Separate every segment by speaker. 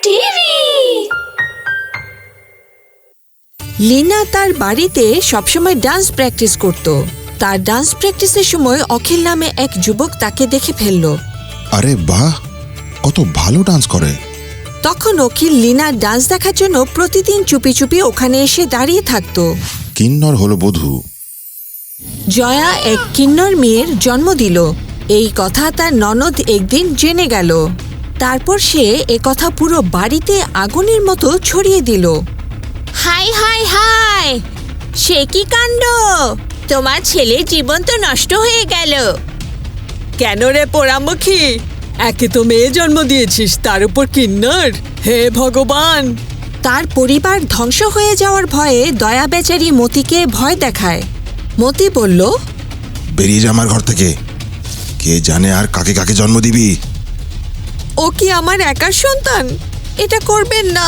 Speaker 1: TV.
Speaker 2: Leena তার বাড়িতে সবসময় ডান্স প্র্যাকটিস করত। তার ডান্স প্র্যাকটিসের সময় অখিল নামে এক যুবক তাকে দেখে ফেলল।
Speaker 3: আরে বাহ, কত ভালো ডান্স করে।
Speaker 2: তখন অখিল লীনার ডান্স দেখার জন্য প্রতিদিন চুপি চুপি ওখানে এসে দাঁড়িয়ে থাকত।
Speaker 3: কিন্নর হলো বধূ।
Speaker 2: জয়া এক কিন্নর মেয়ের জন্ম দিল। এই কথা তার ননদ একদিন জেনে গেল। তারপর সে কথা পুরো বাড়িতে আগুনের মতো ছড়িয়ে দিল। হাই হাই হাই, সে কি কাণ্ড! তোমার ছেলের জীবন তো নষ্ট হয়ে গেল। কেন রে পোড়ামুখী, একে তো মেয়ে জন্ম দিয়েছিস, তার উপর কিন্নর! হে ভগবান! তার পরিবার ধ্বংস হয়ে যাওয়ার ভয়ে দয়া বেচারি মতিকে ভয় দেখায়। মতি বলল,
Speaker 3: বেরিয়ে যা আমার ঘর থেকে। কে জানে আর কাকে কাকে জন্ম দিবি।
Speaker 2: ও কি আমার একার সন্তান? এটা করবেন না।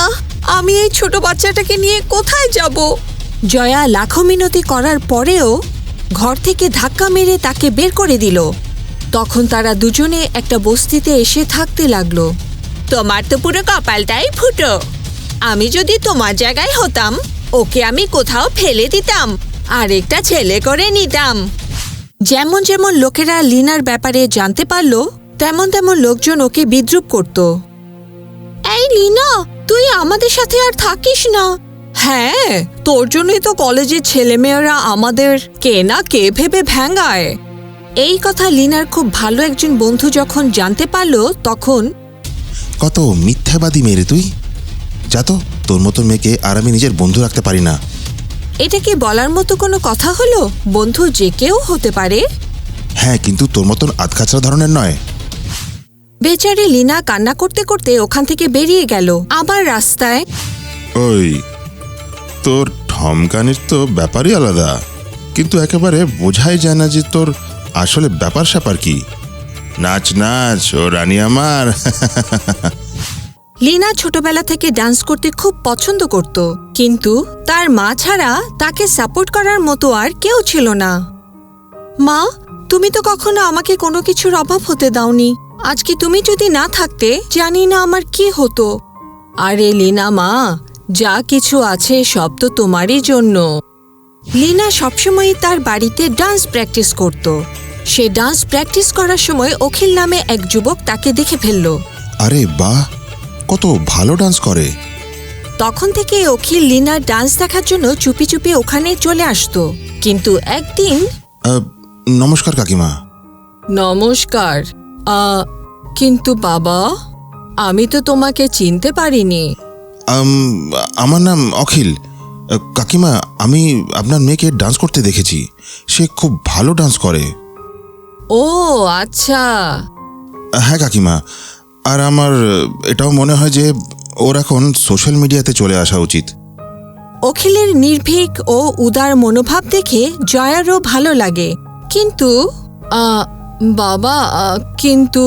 Speaker 2: আমি এই ছোট বাচ্চাটাকে নিয়ে কোথায় যাব? জয়া লাখো মিনতি করার পরেও ঘর থেকে ধাক্কা মেরে তাকে বের করে দিল। তখন তারা দুজনে একটা বস্তিতে এসে থাকতে লাগলো। তোমার তো পুরো কপালটাই ফুটো। আমি যদি তোমার জায়গায় হতাম, ওকে আমি কোথাও ফেলে দিতাম আর একটা ছেলে করে নিতাম। যেমন যেমন লোকেরা লীনার ব্যাপারে জানতে পারল, তেমন তেমন লোকজন ওকে বিদ্রূপ করত। এই লীনা, তুই আমাদের সাথে আর থাকিস না। হ্যাঁ, তোর জন্যই তো কলেজের ছেলেমেয়েরা আমাদের কে না কে ভেবে ভ্যাঙ্গায়। এই কথা লীনার খুব ভালো একজন বন্ধু যখন জানতে পারল, তখন
Speaker 3: কত মিথ্যাবাদী মেয়ে রে তুই। যা তো, তোর মতো মেয়েকে আর আমি নিজের বন্ধু রাখতে পারি না।
Speaker 2: এটা কি বলার মতো কোনো কথা হলো? বন্ধু যে কেউ হতে পারে।
Speaker 3: হ্যাঁ, কিন্তু তোর মতন আধখাচড়া ধরনের নয়।
Speaker 2: বেচারি লীনা কান্না করতে করতে ওখান থেকে বেরিয়ে গেল। আবার রাস্তায়,
Speaker 3: ওই তোর ঠমকানির তো ব্যাপারই আলাদা, কিন্তু একেবারে বোঝাই যায় না যে তোর আসলে ব্যাপার স্যাপার কি। নাচ নাচ ও রানী আমার।
Speaker 2: লীনা ছোটবেলা থেকে ডান্স করতে খুব পছন্দ করত, কিন্তু তার মা ছাড়া তাকে সাপোর্ট করার মতো আর কেউ ছিল না। মা, তুমি তো কখনো আমাকে কোনো কিছুর অভাব হতে দাওনি। আজকে তুমি যদি না থাকতে, জানি না আমার কি হতো। আরে লীনা মা, যা কিছু আছে সব তো তোমারই জন্য। লীনা সবসময় তার বাড়িতে ডান্স প্র্যাকটিস করত। সে ডান্স প্র্যাকটিস করার সময় অখিল নামে এক যুবক তাকে দেখে ফেলল।
Speaker 3: আরে বাহ, কত ভালো ডান্স করে।
Speaker 2: তখন থেকে অখিল লীনার ডান্স দেখার জন্য চুপি চুপি ওখানে চলে আসতো। কিন্তু একদিন,
Speaker 3: নমস্কার কাকিমা।
Speaker 2: নমস্কার। কিন্তু বাবা, আমি তো তোমাকে চিনতে পারিনি।
Speaker 3: আমার নাম অখিল। কাকিমা, আমি আপনার মেয়েকে ডান্স করতে দেখেছি। সে খুব ভালো ডান্স করে।
Speaker 2: ও আচ্ছা।
Speaker 3: হ্যাঁ কাকিমা, আর আমার এটাও মনে হয় যে ওর এখন সোশ্যাল মিডিয়াতে চলে আসা উচিত।
Speaker 2: অখিলের নির্ভীক ও উদার মনোভাব দেখে জয়ারও ভালো লাগে। কিন্তু বাবা, কিন্তু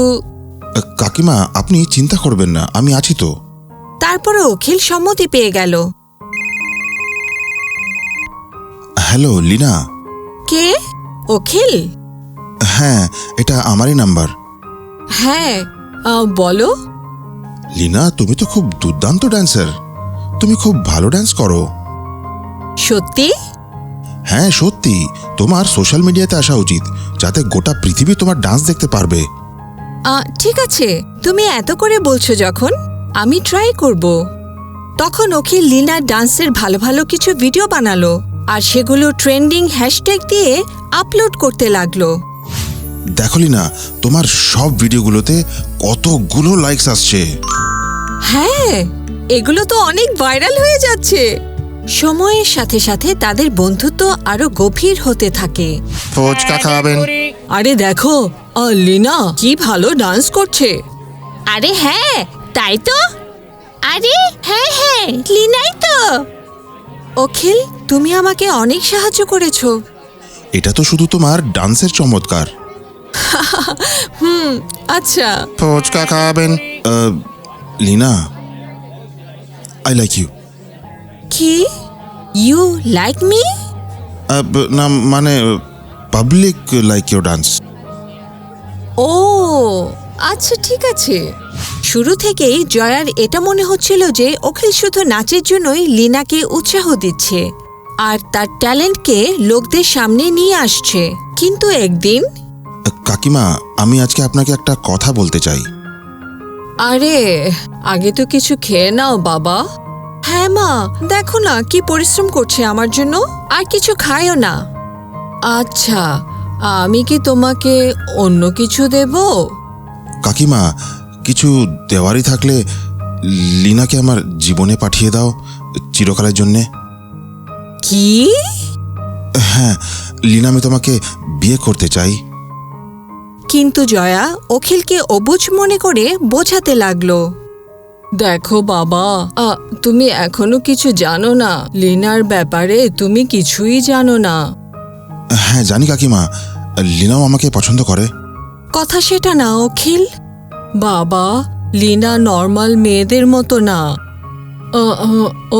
Speaker 3: কাকিমা, আপনি চিন্তা করবেন না, আমি আছি তো।
Speaker 2: তারপরে অখিল সম্মতি পেয়ে গেল।
Speaker 3: হ্যালো লীনা।
Speaker 2: কে? অখিল?
Speaker 3: হ্যাঁ, এটা আমারই নাম্বার।
Speaker 2: হ্যাঁ, বলো।
Speaker 3: লীনা, তুমি তো খুব দুর্দান্ত ড্যান্সার। তুমি খুব ভালো ডান্স করো।
Speaker 2: সত্যি?
Speaker 3: হ্যাঁ সত্যি, তোমার সোশ্যাল মিডিয়াতে আসা উচিত, যাতে গোটা পৃথিবী তোমার ডান্স দেখতে পারবে।
Speaker 2: ঠিক আছে, তুমি এত করে বলছো যখন, আমি ট্রাই করব। তখন অখিল লীনার ডান্সের ভালো ভালো কিছু ভিডিও বানালো আর সেগুলো ট্রেন্ডিং হ্যাশট্যাগ দিয়ে আপলোড করতে লাগলো।
Speaker 3: দেখো লীনা, তোমার সব ভিডিওগুলোতে কতগুলো লাইকস আসছে।
Speaker 2: হ্যাঁ, এগুলো তো অনেক ভাইরাল হয়ে যাচ্ছে। সময়ের সাথে সাথে তাদের বন্ধুত্ব আরো গভীর হতে থাকে।
Speaker 3: ফুচকা খাবেন?
Speaker 2: আরে দেখো, লীনা কি ভালো ডান্স করছে। আরে হ্যাঁ, তাই তো। আরে হ্যাঁ হ্যাঁ, লীনাই তো। অখিল, তুমি আমাকে অনেক সাহায্য করেছো।
Speaker 3: এটা তো শুধু তোমার ডান্সের চমৎকার।
Speaker 2: আচ্ছা।
Speaker 3: ফুচকা খাবেন? Leena, I like you.
Speaker 2: কি? You like me?
Speaker 3: না, মানে পাবলিক লাইক ইউর ডান্স।
Speaker 2: ও আচ্ছা ঠিক আছে। শুরু থেকেই জয়ার এটা মনে হচ্ছিল যে অখিল শুধু নাচের জন্যই লীনাকে উৎসাহ দিচ্ছে আর তার ট্যালেন্টকে লোকদের সামনে নিয়ে আসছে। কিন্তু একদিন,
Speaker 3: কাকিমা, আমি আজকে আপনাকে একটা কথা বলতে চাই।
Speaker 2: আরে আগে তো কিছু খেয়ে নাও বাবা। হ্যাঁ মা, দেখো না কি পরিশ্রম করছে আমার জন্য, আর কিছু খায়ও না। আচ্ছা, আমি কি তোমাকে অন্য কিছু দেব?
Speaker 3: কাকিমা, কিছু দেওয়ারই থাকলে লীনাকে আমার জীবনে পাঠিয়ে দাও চিরকালের জন্যে।
Speaker 2: কি?
Speaker 3: হ্যাঁ, লীনা, আমি তোমাকে বিয়ে করতে চাই।
Speaker 2: কিন্তু জয়া অখিলকে অবুঝ মনে করে বোঝাতে লাগলো। দেখো বাবা, তুমি এখনো কিছু জানো না। লীনার ব্যাপারে তুমি কিছুই জানো না।
Speaker 3: হ্যাঁ জানি কাকিমা, লীনাও আমাকে পছন্দ করে।
Speaker 2: কথা সেটা না অখিল। বাবা, লীনা নর্মাল মেয়েদের মতো না।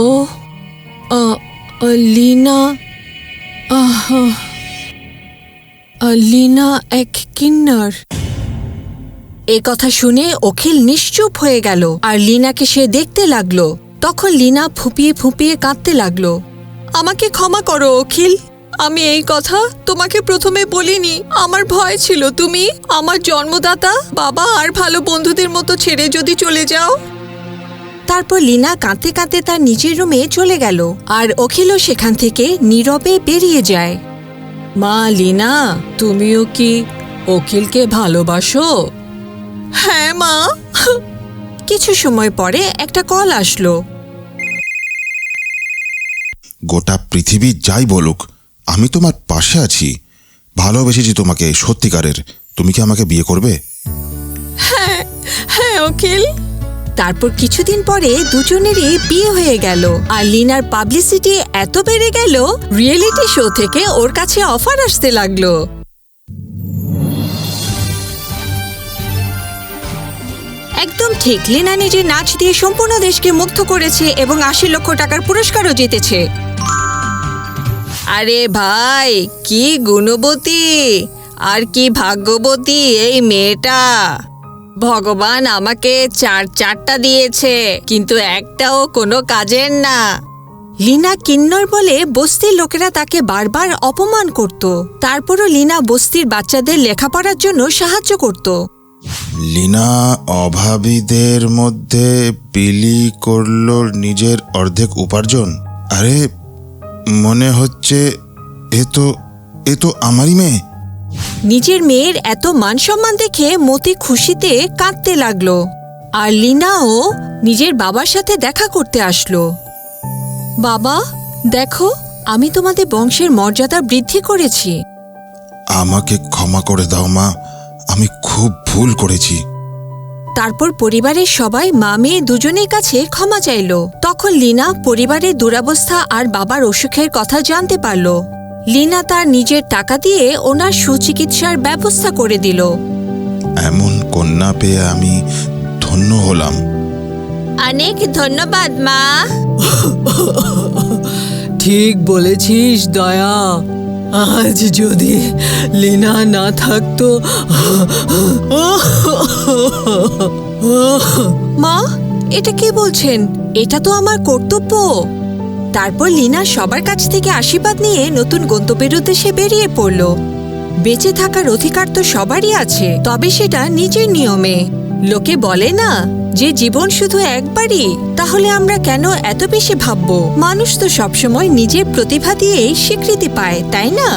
Speaker 2: ও লীনা লীনা এক কিন্নার। এ কথা শুনে অখিল নিশ্চুপ হয়ে গেল আর লীনাকে সে দেখতে লাগলো। তখন লীনা ফুপিয়ে ফুপিয়ে কাঁদতে লাগলো। আমাকে ক্ষমা করো অখিল, আমি এই কথা তোমাকে প্রথমে বলিনি। আমার ভয় ছিল তুমি আমার জন্মদাতা বাবা আর ভালো বন্ধুদের মতো ছেড়ে যদি চলে যাও। তারপর লীনা কাঁদতে কাঁদতে তার নিজের রুমে চলে গেল আর অখিলও সেখান থেকে নীরবে বেরিয়ে যায়। মা লীনা, তুমিও কি অখিলকে ভালোবাসো? হ্যাঁ মা। কিছু সময় পরে একটা কল আসলো।
Speaker 3: গোটা পৃথিবী যাই বলুক, আমি তোমার পাশে আছি। ভালোবেসেছি তোমাকে সত্যিকারের। তুমি কি আমাকে বিয়ে করবে?
Speaker 2: হ্যাঁ হ্যাঁ অখিল। তারপর কিছুদিন পরে দুজনেরই বিয়ে হয়ে গেল আর লীনার পাবলিসিটি এত বেড়ে গেল, রিয়েলিটি শো থেকে ওর কাছে অফার আসতে লাগলো। একদম ঠিক, লীনা নিজের নাচ দিয়ে সম্পূর্ণ দেশকে মুগ্ধ করেছে এবং ৮০ লক্ষ টাকার পুরস্কারও জিতেছে। আরে ভাই, কি গুণবতী আর কি ভাগ্যবতী এই মেয়েটা। ভগবান আমাকে চারটা দিয়েছে, কিন্তু একটাও কোনো কাজের না। লীনা কিন্নর বলে বস্তির লোকেরা তাকে বারবার অপমান করত। তারপরও লীনা বস্তির বাচ্চাদের লেখাপড়ার জন্য সাহায্য করত।
Speaker 3: লীনা অভাবীদের মধ্যে বিলি করল নিজের অর্ধেক উপার্জন। আরে মনে হচ্ছে এ তো আমারই মেয়ে।
Speaker 2: নিজের মেয়ের এত মান সম্মান দেখে মতি খুশিতে কাঁদতে লাগলো আর লীনাও নিজের বাবার সাথে দেখা করতে আসলো। বাবা দেখো, আমি তোমাদের বংশের মর্যাদা বৃদ্ধি করেছি।
Speaker 3: আমাকে ক্ষমা করে দাও মা, আমি খুব ভুল করেছি।
Speaker 2: তারপর পরিবারের সবাই মা মেয়ে দুজনের কাছে ক্ষমা চাইল। তখন লীনা পরিবারের দুরবস্থা আর বাবার অসুখের কথা জানতে পারল। লীনা তার নিজের টাকা দিয়ে ওনার সুচিকিৎসার ব্যবস্থা করে দিল।
Speaker 3: এমন কন্যা পেয়ে আমি ধন্য হলাম।
Speaker 2: অনেক ধন্যবাদ মা।
Speaker 1: ঠিক বলেছিস দয়া। আজ যদি লীনা না থাকতো।
Speaker 2: মা, এটা কি বলছেন? এটা তো আমার কর্তব্য। তারপর লীনা সবার কাছ থেকে আশীর্বাদ নিয়ে নতুন গন্তব্যের উদ্দেশ্যে বেরিয়ে পড়ল। বেঁচে থাকার অধিকার তো সবারই আছে, তবে সেটা নিজের নিয়মে। লোকে বলে না যে জীবন শুধু একবারই, তাহলে আমরা কেন এত বেশি ভাববো? মানুষ তো সবসময় নিজের প্রতিভা দিয়েই স্বীকৃতি পায়, তাই না?